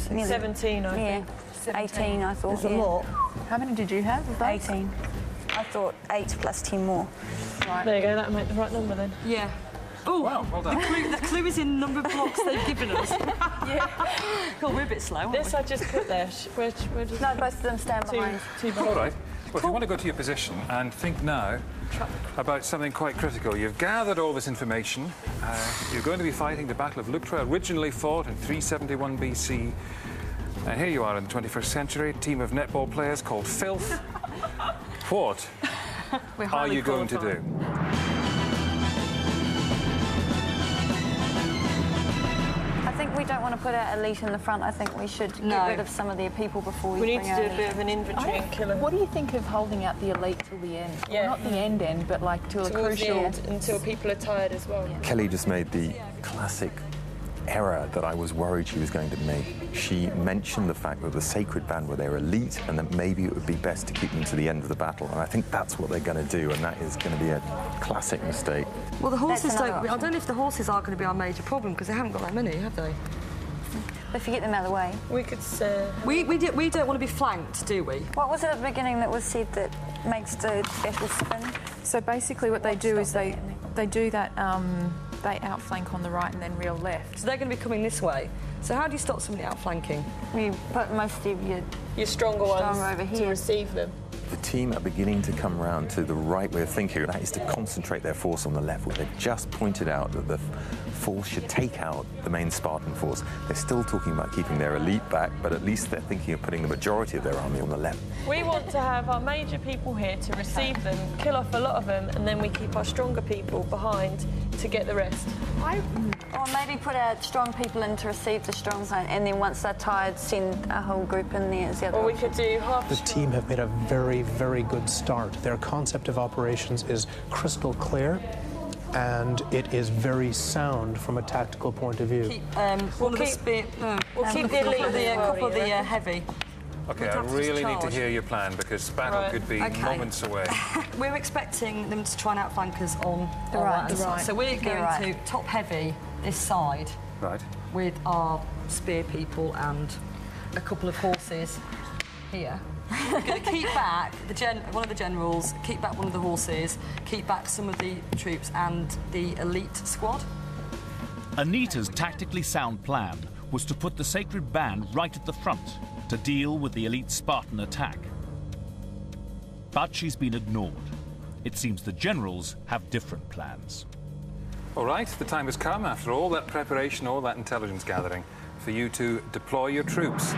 nearly 17, I think. 18, I thought. There's a lot. How many did you have? 18. I thought 8 plus 10 more. Right. There you go, that'll make the right number then. Yeah. Oh, wow, well done. The clue is in the number of blocks they've given us. Yeah. God, we're a bit slow, aren't This we? I just put there. Where does No, both of them stand behind. All right. Well, if you want to go to your position and think now about something quite critical. You've gathered all this information. You're going to be fighting the Battle of Leuctra, originally fought in 371 BC. And here you are in the 21st century, a team of netball players called Filth. What are you going to do? I think we don't want to put our elite in the front. I think we should get rid of some of their people before we need bring to our do a bit of an inventory and kill them. What do you think of holding out the elite till the end? Yeah. Well, not the end, but like till a Towards crucial... the end, until people are tired as well. Yeah. Kelly just made the classic error that I was worried she was going to make. She mentioned the fact that the Sacred Band were their elite and that maybe it would be best to keep them to the end of the battle. And I think that's what they're going to do, and that is going to be a classic mistake. Well, the horses don't... option. I don't know if the horses are going to be our major problem, because they haven't got that many, have they? If you get them out of the way. We could We don't want to be flanked, do we? What was it at the beginning that was said that makes the battle spin? So basically what they do is they do that, they outflank on the right and then real left. So they're going to be coming this way. So how do you stop somebody outflanking? You put most of your stronger ones over here to receive them. The team are beginning to come round to the right way of thinking. That is to concentrate their force on the left, where they've just pointed out that the force should take out the main Spartan force. They're still talking about keeping their elite back, but at least they're thinking of putting the majority of their army on the left. We want to have our major people here to receive them, kill off a lot of them, and then we keep our stronger people behind to get the rest. Or maybe put our strong people in to receive the strong side, and then once they're tired, send a whole group in there as the other Or we option. could do half The team have made a very, very good start. Their concept of operations is crystal clear, and it is very sound from a tactical point of view. Keep one of the spear... No. We'll keep the elite a couple of the heavy. OK, I really need to hear your plan, because battle could be moments away. We're expecting them to try and outflank us on the right. right. So we're going to top heavy this side with our spear people and a couple of horses here. We're going to keep back one of the generals, keep back one of the horses, keep back some of the troops and the elite squad. Anita's tactically sound plan was to put the Sacred Band right at the front to deal with the elite Spartan attack. But she's been ignored. It seems the generals have different plans. All right, the time has come, after all that preparation, all that intelligence gathering, for you to deploy your troops.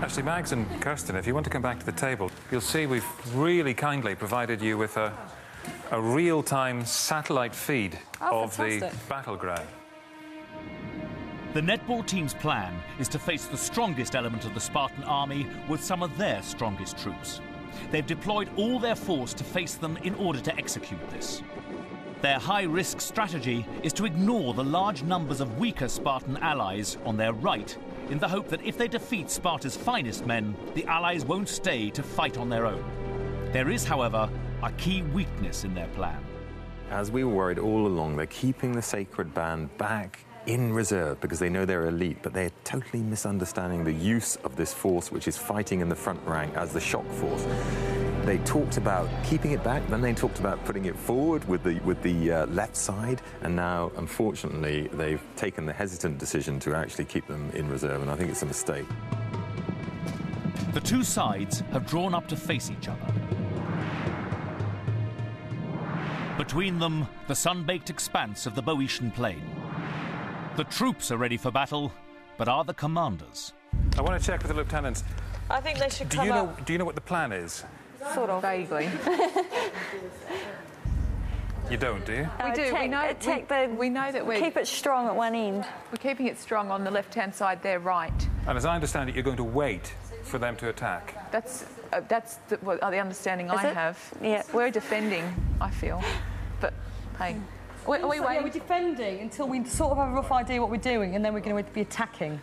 Actually, Mags and Kirsten, if you want to come back to the table, you'll see we've really kindly provided you with a real-time satellite feed of the battleground. The netball team's plan is to face the strongest element of the Spartan army with some of their strongest troops. They've deployed all their force to face them in order to execute this. Their high-risk strategy is to ignore the large numbers of weaker Spartan allies on their right, in the hope that if they defeat Sparta's finest men, the allies won't stay to fight on their own. There is, however, a key weakness in their plan. As we were worried all along, they're keeping the Sacred Band back in reserve because they know they're elite, but they're totally misunderstanding the use of this force, which is fighting in the front rank as the shock force. They talked about keeping it back, then they talked about putting it forward with the left side, and now, unfortunately, they've taken the hesitant decision to actually keep them in reserve, and I think it's a mistake. The two sides have drawn up to face each other. Between them, the sun-baked expanse of the Boeotian plain. The troops are ready for battle, but are the commanders? I want to check with the lieutenants. I think they should come up. Do you know what the plan is? Sort of. Vaguely. You don't, do you? We do. We know that we keep it strong at one end. We're keeping it strong on the left-hand side there, right. And as I understand it, you're going to wait for them to attack. That's the understanding I have. Yeah. We're defending, I feel. But, hey... Are we waiting? We're defending until we sort of have a rough idea what we're doing, and then we're going to be attacking.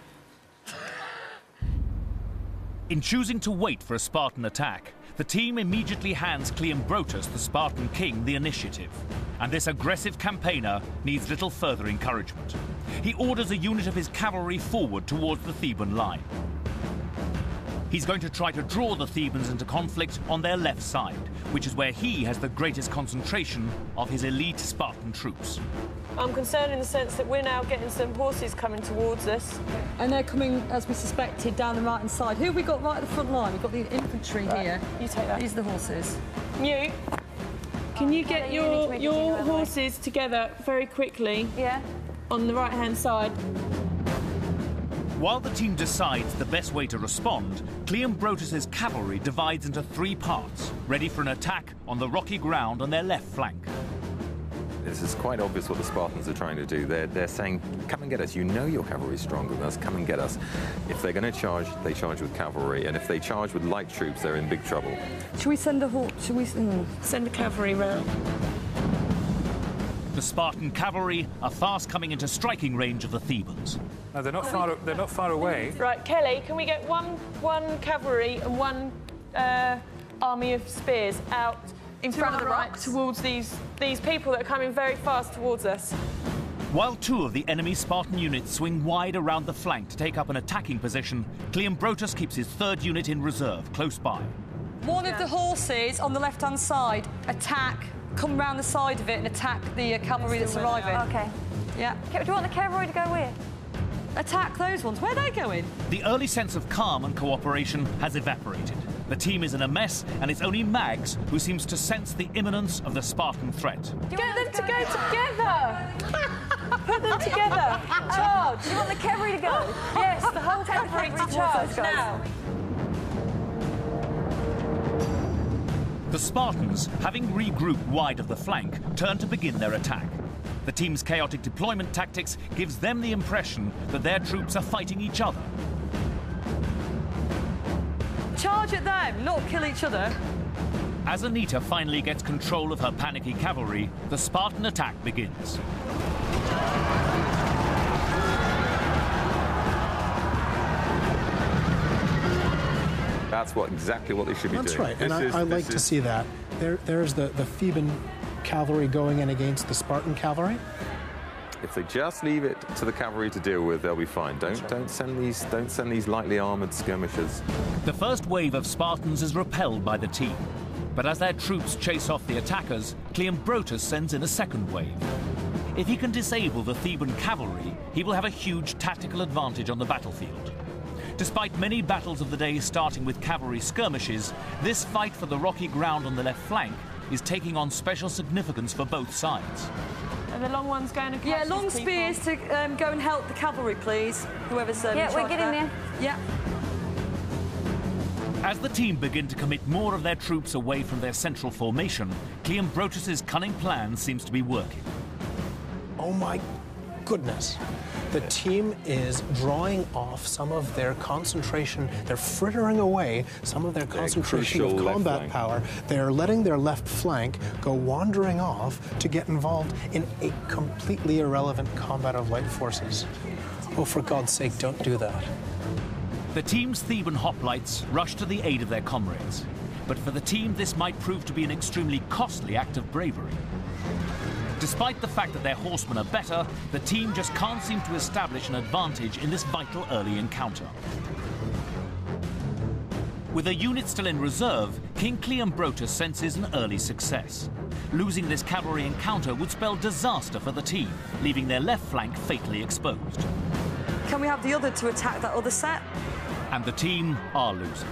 In choosing to wait for a Spartan attack, The team immediately hands Cleombrotus, the Spartan king, the initiative. And this aggressive campaigner needs little further encouragement. He orders a unit of his cavalry forward towards the Theban line. He's going to try to draw the Thebans into conflict on their left side, which is where he has the greatest concentration of his elite Spartan troops. I'm concerned in the sense that we're now getting some horses coming towards us. And they're coming, as we suspected, down the right-hand side. Who have we got right at the front line? We've got the infantry here. You take that. These are the horses. Mute. Can you get your horses together very quickly? Yeah. On the right-hand side. While the team decides the best way to respond, Cleombrotus' cavalry divides into 3 parts, ready for an attack on the rocky ground on their left flank. This is quite obvious what the Spartans are trying to do. They're saying, come and get us. You know your cavalry is stronger than us. Come and get us. If they're going to charge, they charge with cavalry. And if they charge with light troops, they're in big trouble. Should we send a horse? Should we send a cavalry round? The Spartan cavalry are fast coming into striking range of the Thebans. No, they're not far. They're not far away. Right, Kelly, can we get one cavalry and one army of spears out in front of the right rocks towards these people that are coming very fast towards us? While 2 of the enemy Spartan units swing wide around the flank to take up an attacking position, Cleombrotus keeps his 3rd unit in reserve close by. One of the horses on the left-hand side come round the side of it and attack the cavalry that's arriving. Okay. Yeah. Do you want the cavalry to go where? Attack those ones. Where are they going? The early sense of calm and cooperation has evaporated. The team is in a mess, and it's only Mags who seems to sense the imminence of the Spartan threat. Get them to go together! Put them together! Charge! Do you want the cavalry to go? Yes, the whole cavalry to charge now! The Spartans, having regrouped wide of the flank, turn to begin their attack. The team's chaotic deployment tactics gives them the impression that their troops are fighting each other. Charge at them, not kill each other. As Anita finally gets control of her panicky cavalry, the Spartan attack begins. That's exactly what they should be doing. That's right, and I like to see that. There's the Theban cavalry going in against the Spartan cavalry. If they just leave it to the cavalry to deal with, they'll be fine. Don't send these lightly armoured skirmishers. The first wave of Spartans is repelled by the team, but as their troops chase off the attackers, Cleombrotus sends in a second wave. If he can disable the Theban cavalry, he will have a huge tactical advantage on the battlefield. Despite many battles of the day starting with cavalry skirmishes, this fight for the rocky ground on the left flank is taking on special significance for both sides. And the long one's going across. Yeah, long spears to go and help the cavalry, please. Whoever's yeah, we're getting there. Yeah. As the team begin to commit more of their troops away from their central formation, Cleombrotus' cunning plan seems to be working. Oh my goodness. The team is drawing off some of their concentration. They're frittering away some of their concentration of combat power. They're letting their left flank go wandering off to get involved in a completely irrelevant combat of light forces. Oh, for God's sake, don't do that. The team's Theban hoplites rush to the aid of their comrades. But for the team, this might prove to be an extremely costly act of bravery. Despite the fact that their horsemen are better, the team just can't seem to establish an advantage in this vital early encounter. With a unit still in reserve, King Cleombrotus senses an early success. Losing this cavalry encounter would spell disaster for the team, leaving their left flank fatally exposed. Can we have the other to attack that other set? And the team are losing.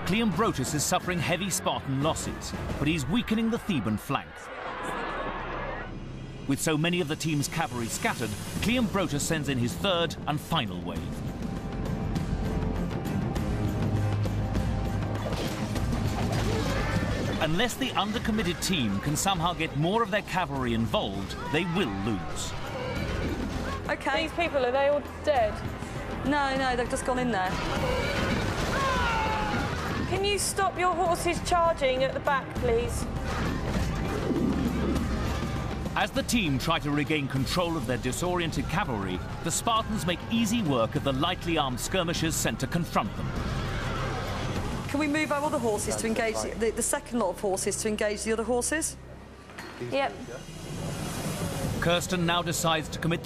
Cleombrotus is suffering heavy Spartan losses, but he's weakening the Theban flank. With so many of the team's cavalry scattered, Cleombrotus sends in his 3rd and final wave. Unless the undercommitted team can somehow get more of their cavalry involved, they will lose. Okay. These people, are they all dead? No, they've just gone in there. Can you stop your horses charging at the back, please? As the team try to regain control of their disoriented cavalry, the Spartans make easy work of the lightly armed skirmishers sent to confront them. Can we move our other horses to engage the second lot of horses to engage the other horses? Yep. Kirsten now decides to commit the